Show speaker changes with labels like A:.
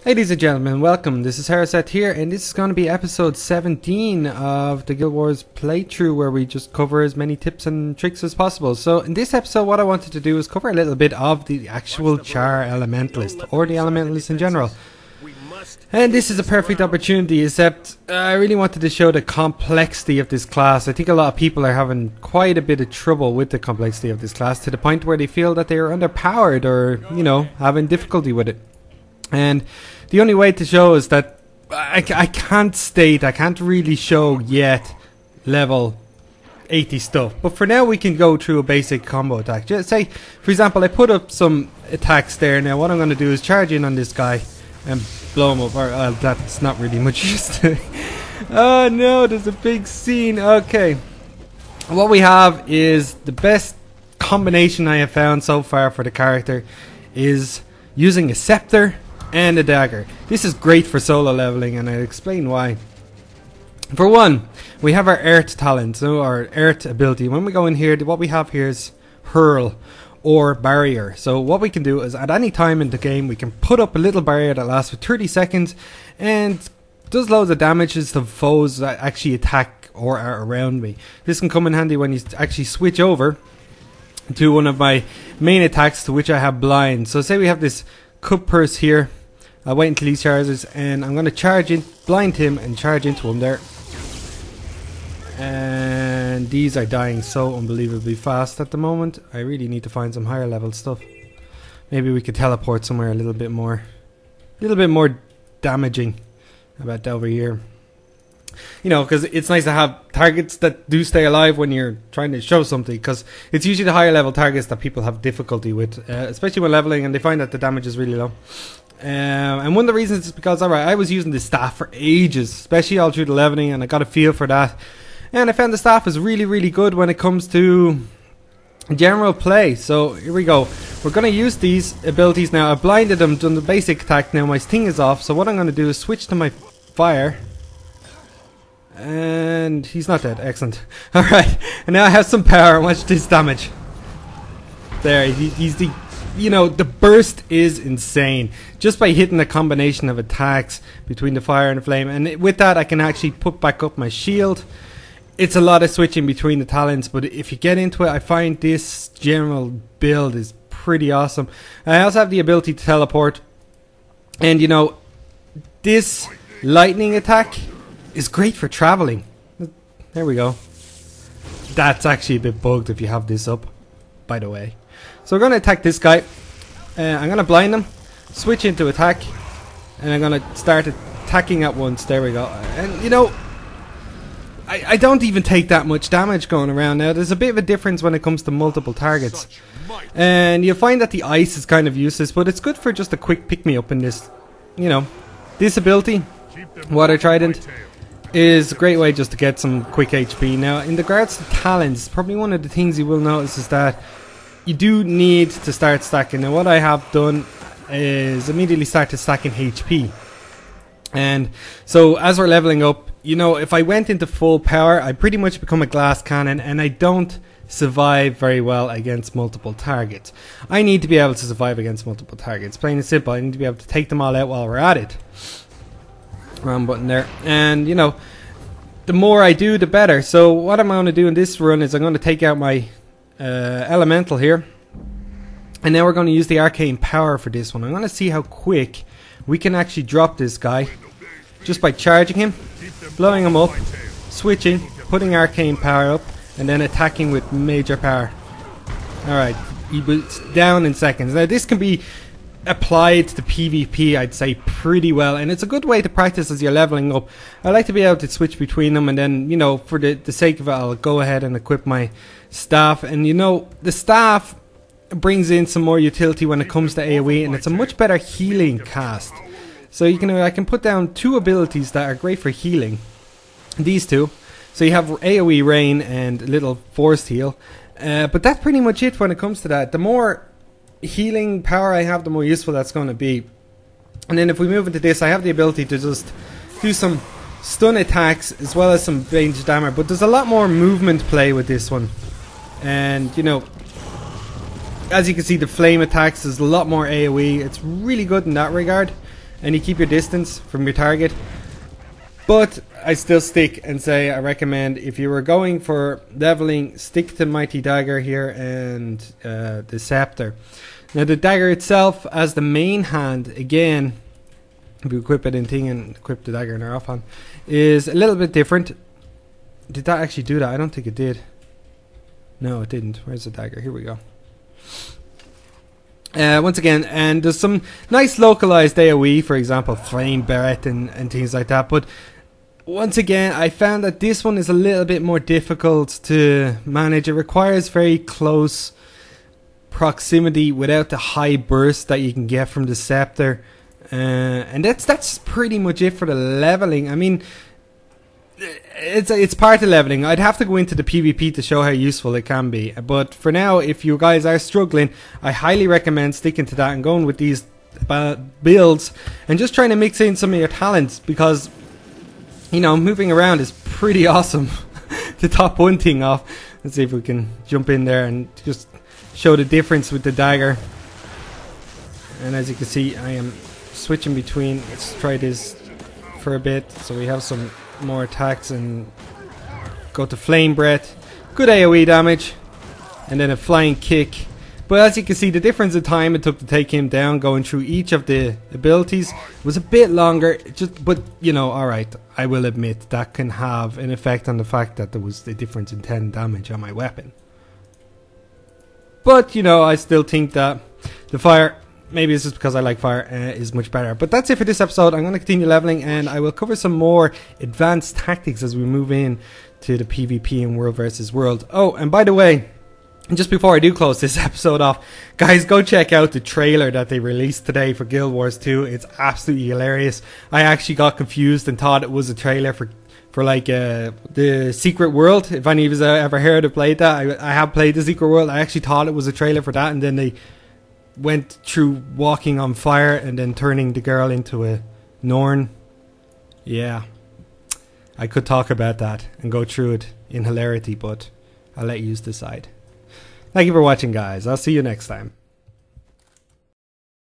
A: Ladies and gentlemen, welcome. This is Hera here, and this is going to be episode 17 of the Guild Wars playthrough, where we just cover as many tips and tricks as possible. So in this episode, what I wanted to do is cover a little bit of the actual Char Elementalist, or the Elementalist in general. And this is a perfect opportunity, except I really wanted to show the complexity of this class. I think a lot of people are having quite a bit of trouble with the complexity of this class, to the point where they feel that they are underpowered or, you know, having difficulty with it. And the only way to show is that I can't really show yet level 80 stuff. But for now we can go through a basic combo attack. Just say, for example, I put up some attacks there. Now what I'm going to do is charge in on this guy and blow him up. Or, that's not really much use. Oh no, there's a big scene. Okay. What we have is the best combination I have found so far for the character is using a scepter and a dagger. This is great for solo leveling, and I'll explain why. For one, we have our earth talent, so our earth ability. When we go in here, what we have here is hurl or barrier. So what we can do is at any time in the game we can put up a little barrier that lasts for 30 seconds and does loads of damage to foes that actually attack or are around me. This can come in handy when you actually switch over to one of my main attacks, to which I have blind. So say we have this cup purse here. I'll wait until he charges, and I'm going to charge in, blind him, and charge into him there. And these are dying so unbelievably fast at the moment. I really need to find some higher level stuff. Maybe we could teleport somewhere a little bit more damaging. How about over here? You know, because it's nice to have targets that do stay alive when you're trying to show something, because it's usually the higher level targets that people have difficulty with, especially when leveling, and they find that the damage is really low. And one of the reasons is because, alright, I was using the staff for ages, especially all through the leveling, and I got a feel for that. And I found the staff is really good when it comes to general play. So here we go. We're going to use these abilities now. I blinded them, done the basic attack. Now my sting is off, so what I'm going to do is switch to my fire. And he's not dead. Excellent. Alright, and now I have some power. Watch this damage. There, he's the... You know, the burst is insane. Just by hitting a combination of attacks between the fire and the flame. And with that I can actually put back up my shield. It's a lot of switching between the talents, but if you get into it, I find this general build is pretty awesome. I also have the ability to teleport. And you know, this lightning attack is great for traveling. There we go. That's actually a bit bugged if you have this up, by the way. So we're going to attack this guy. I'm going to blind him, switch into attack, and I'm going to start attacking at once. There we go. And you know, I don't even take that much damage going around now. There's a bit of a difference when it comes to multiple targets. And you'll find that the ice is kind of useless, but it's good for just a quick pick-me-up in this. You know, this ability, Water Trident, is a great way just to get some quick HP. Now, in regards to talents, probably one of the things you will notice is that you do need to start stacking. Now what I have done is immediately started stacking HP. And so as we're leveling up, you know, if I went into full power, I pretty much become a glass cannon, and I don't survive very well against multiple targets. I need to be able to survive against multiple targets. Plain and simple, I need to be able to take them all out while we're at it. Wrong button there. And you know, the more I do, the better. So what I'm going to do in this run is I'm going to take out my elemental here, and now we're going to use the arcane power for this one. I'm going to see how quick we can actually drop this guy just by charging him, blowing him up, switching, putting arcane power up, and then attacking with major power. Alright, he was down in seconds. Now this can be applied to PvP, I'd say, pretty well, and it's a good way to practice as you're leveling up. I like to be able to switch between them, and then, you know, for the sake of it, I'll go ahead and equip my staff. And you know, the staff brings in some more utility when it comes to AoE, and it's a much better healing cast. So you can, I can put down two abilities that are great for healing. These two. So you have AoE Rain and a little Forced Heal. But that's pretty much it when it comes to that. The more healing power I have, the more useful that's going to be. And then if we move into this, I have the ability to just do some stun attacks as well as some ranged damage. But there's a lot more movement play with this one. And you know, as you can see, the flame attacks, there's a lot more AoE. It's really good in that regard. and you keep your distance from your target. But I still stick and say I recommend, if you were going for leveling, stick to Mighty Dagger here and the Scepter. Now the dagger itself as the main hand, again, if you equip it in thing and equip the dagger in our offhand, is a little bit different. Did that actually do that? I don't think it did. No, it didn't. Where's the dagger? Here we go. Once again, and there's some nice localized AoE, for example, Flame Barret and things like that, but once again, I found that this one is a little bit more difficult to manage. It requires very close proximity without the high burst that you can get from the Scepter, and that's pretty much it for the leveling. I mean, it's part of leveling. I'd have to go into the PvP to show how useful it can be, but for now, if you guys are struggling, I highly recommend sticking to that and going with these builds and just trying to mix in some of your talents, because you know, moving around is pretty awesome. To top one thing off, let's see if we can jump in there and just show the difference with the dagger. And as you can see, I am switching between. Let's try this for a bit so we have some more attacks, and go to Flame Breath. Good AoE damage, and then a flying kick. But as you can see, the difference in time it took to take him down going through each of the abilities was a bit longer. But you know, alright, I will admit that can have an effect on the fact that there was a difference in 10 damage on my weapon. But you know, I still think that the fire, maybe it's just because I like fire, is much better. But that's it for this episode. I'm going to continue leveling, and I will cover some more advanced tactics as we move in to the PvP and World versus World. Oh, and by the way, just before I do close this episode off, guys, go check out the trailer that they released today for Guild Wars 2. It's absolutely hilarious. I actually got confused and thought it was a trailer for like the Secret World. If any of you ever heard or played that, I have played the Secret World. I actually thought it was a trailer for that, and then they went through walking on fire and then turning the girl into a Norn. Yeah, I could talk about that and go through it in hilarity, but I'll let you decide. Thank you for watching, guys. I'll see you next time.